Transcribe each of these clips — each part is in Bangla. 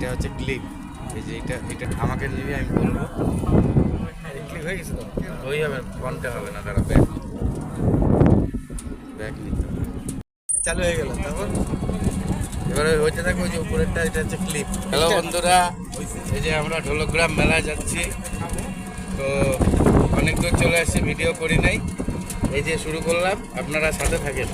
এটা হচ্ছে ক্লিপ। এই যে এটা এটা আমাকে দিবি, আমি বলবো। ক্লিপ হয়ে গেছে তো, ওই হবে কনতে হবে না, তারা ব্যাগ ব্যাগ নিতে হবে। চালু হয়ে গেল, তারপর এবারে হইতে থাকবে। ওই যে উপরেরটা, এটা হচ্ছে ক্লিপ। হ্যালো বন্ধুরা, এই যে আমরা ঢোলকগ্রাম মেলায় যাচ্ছি। তো অনেক দূর চলে আসছি, ভিডিও করি নাই, এই যে শুরু করলাম, আপনারা সাথে থাকেন।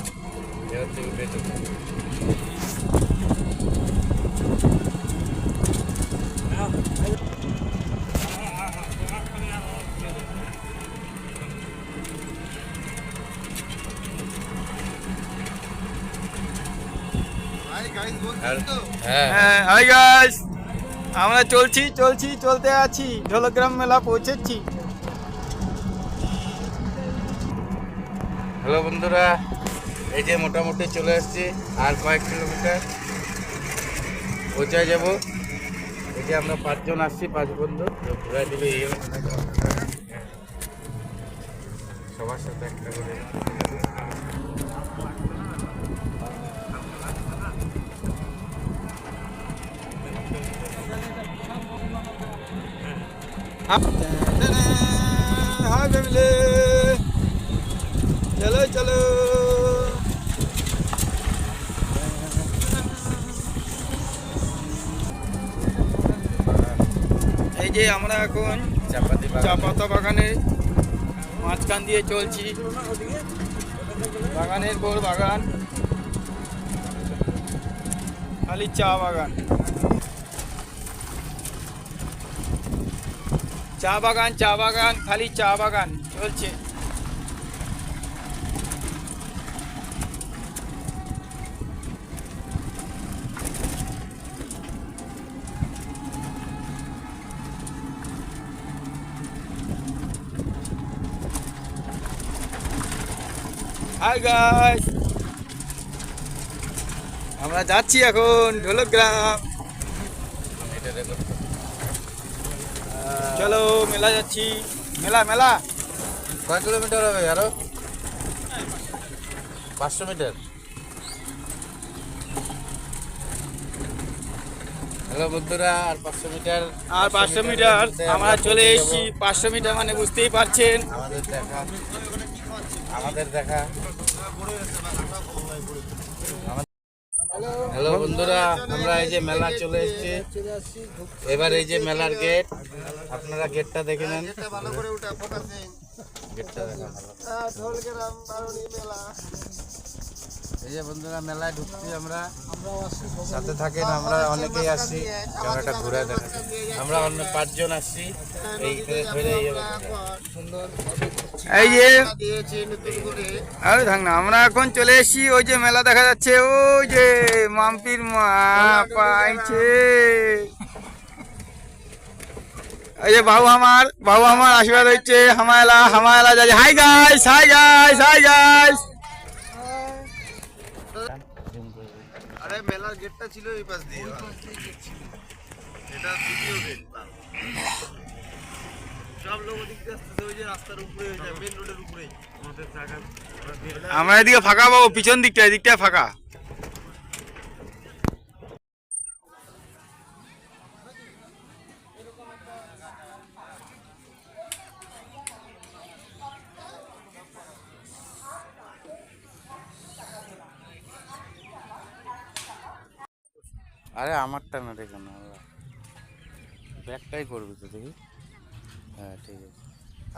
হ্যাঁ, হাই গাইস, আমরা চলতে আছি, ঢোলগ্রাম মেলা পৌঁছেছি। হ্যালো বন্ধুরা, এই যে মোটামুটি চলে আসছি, আর কয়েক কিলোমিটার পৌঁছায় যাব। এই যে আমরা 5 জন আসছি, 5 বন্ধু। ঘুরাই দিলে সবার সাথে একটা করে। হাই ফ্যামিলি, চলো চলো। এই যে আমরা এখন চা পাতা বাগানের মাঝখান দিয়ে চলছি। বাগানের বড় বাগান, খালি চা বাগান, চা বাগান, চা বাগান, খালি চা বাগান চলছে। হাই গাইস, আমরা যাচ্ছি এখন ঢোলগ্রাম। চলো মেলা যাচ্ছি, মেলা মেলা। কয় কিলোমিটার হবে? আরো 500 মিটার। হ্যালো বন্ধুরা, আর 500 মিটার, আর 500 মিটার আমরা চলে এসেছি। 500 মিটার মানে বুঝতেই পারছেন। আমাদের দেখা। হ্যালো বন্ধুরা, আমরা এই যে মেলা চলে এসেছি। এবার এই যে মেলার গেট, আপনারা গেটটা দেখে নেন। গেটটা দেখা এই যে বন্ধুরা, মেলায় ঢুকছি আমরা, সাথে থাকেন। আমরা অনেকেই আসছি, ক্যামেরাটা ঘুরে দেখা। আমরা অন্য 5 জন আসছি। এই এই যে আরে থাক না, আমরা এখন চলে এসেছি। ওই যে মেলা দেখা যাচ্ছে, ওই যে মাম্পির মা পাইছে। এই যে বাবু আমার আশীর্বাদ হচ্ছে। হামায়লা হামায়লা যাচ্ছে। Hi guys, hi guys, hi guys. আরে মেলার গেটটা ছিল এই পাশ দিয়ে, এটা দ্বিতীয় গেট। সব লোক ওদিক দিয়ে আসতেছে, ওই যে রাস্তার উপরে, মেইন রোডের উপরে। আমাদের জায়গা আমরা এদিকে ফাঁকা পাবো, পিছন দিকটা, এদিকটা ফাঁকা। আরে আমারটা না, দেখো না, ব্যাকটাই করবি তো, দেখি। হ্যাঁ ঠিক আছে।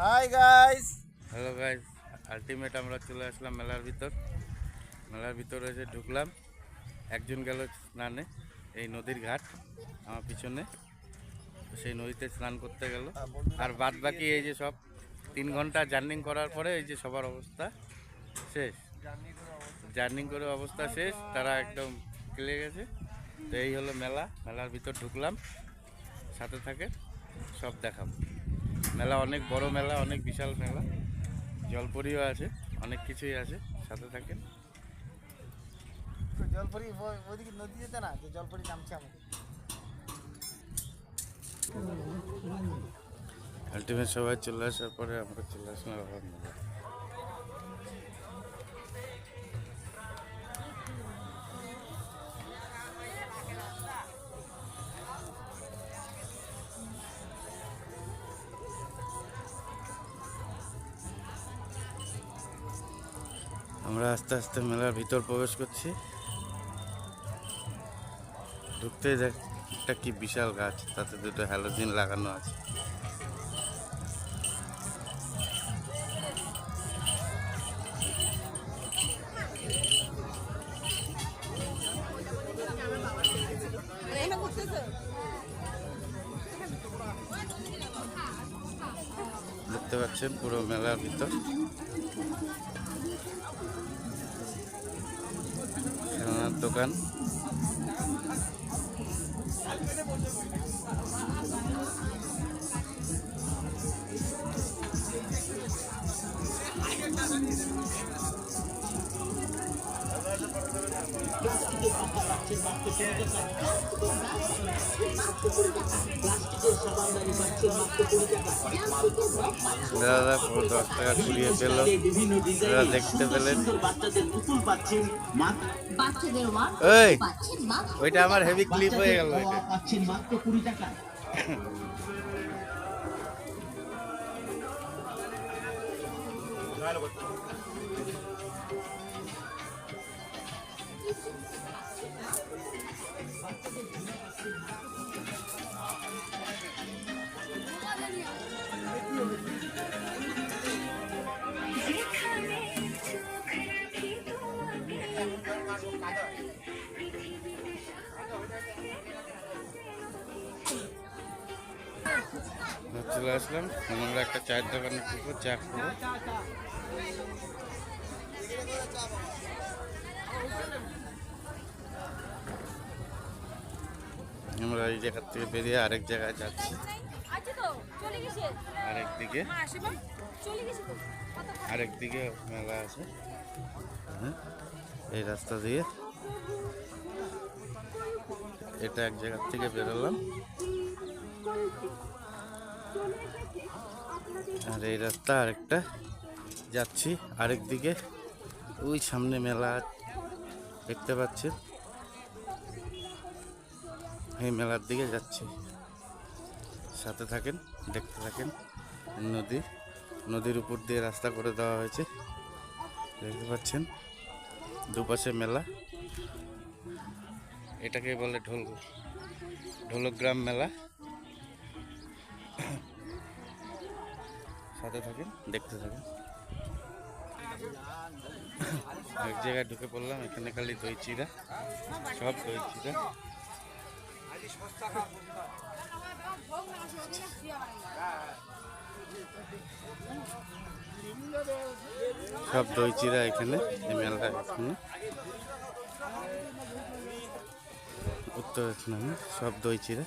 Hi guys, hello guys, ultimate আমরা চলে আসলাম মেলার ভিতর। মেলার ভিতরে এসে ঢুকলাম। একজন গেল স্নানে, এই নদীর ঘাট আমার পিছনে, সেই নদীতে স্নান করতে গেল। আর বাদ বাকি এই যে সব 3 ঘন্টা জার্নিং করার পরে এই যে সবার অবস্থা শেষ। জার্নিং করে অবস্থা শেষ, তারা একদম কেলে গেছে। তো এই হলো মেলা। মেলার ভিতর ঢুকলাম, সাথে থাকে, সব দেখাবো। মেলা অনেক বড় মেলা, অনেক বিশাল মেলা। জলপরিও আছে, অনেক কিছুই আছে, সাথে থাকেন। জলপরি ওইদিকে নদী যেতে না, জলপরি নামছে আমাদের। আলটিমেট সবাই চলে আসার পরে আমরা চলে আসলাম আবার মেলা। আমরা আস্তে আস্তে মেলার ভিতর প্রবেশ করছি। ঢুকতেই দেখ একটা কি বিশাল গাছ, তাতে দুটো হ্যালোজিন লাগানো আছে। দেখতে পাচ্ছেন পুরো মেলার ভিতর খেলনার দোকান। দাদা পুরো 10 টাকা কুড়িয়ে পেল, দাদা দেখতে পেলেন। ওই ওইটা আমার হেভি ক্লিপ হয়ে গেল। চলে আসলাম আমরা একটা চায়ের দোকানে ঢুকবো, চা খাবো। আমরা এই জায়গার থেকে বেরিয়ে আরেক জায়গায় যাচ্ছি, আরেকদিকে মেলা আছে। হ্যাঁ, এই রাস্তা দিয়ে এটা এক জায়গার থেকে বেরোলাম, আর এই রাস্তা আরেকটা যাচ্ছি আরেক দিকে। ওই সামনে মেলা দেখতে পাচ্ছেন, এই মেলার দিকে যাচ্ছি। সাথে থাকেন, দেখতে থাকেন। নদীর উপর দিয়ে রাস্তা করে দেওয়া হয়েছে, দেখতে পাচ্ছেন। দুপাশে মেলা, এটাকে বলে ঢোলগ্রাম মেলা। সাথে থাকেন, দেখতে থাকেন। এক জায়গায় ঢুকে পড়লাম, এখানে খালি দই চিড়া, সব দই চিড়া। সব দই চিড়া এখানে, এই মেলা এখানে উত্তর নামে সব দই চিড়া।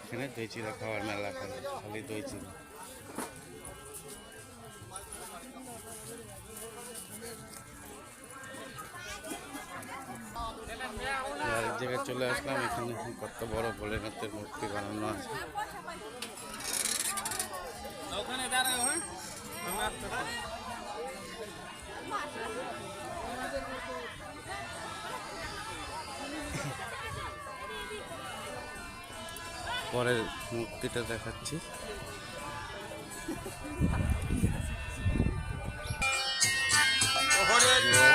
এখানে দই চিড়া খাওয়ার মেলা, খালি দই চিড়া। আরেক জায়গায় চলে আসলাম, এখানে কত বড় ভোলেনাথের মূর্তি বানানো আছে। পরের মূর্তিটা দেখাচ্ছি।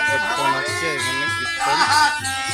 কীর্তন হচ্ছে এখানে, কীর্তন।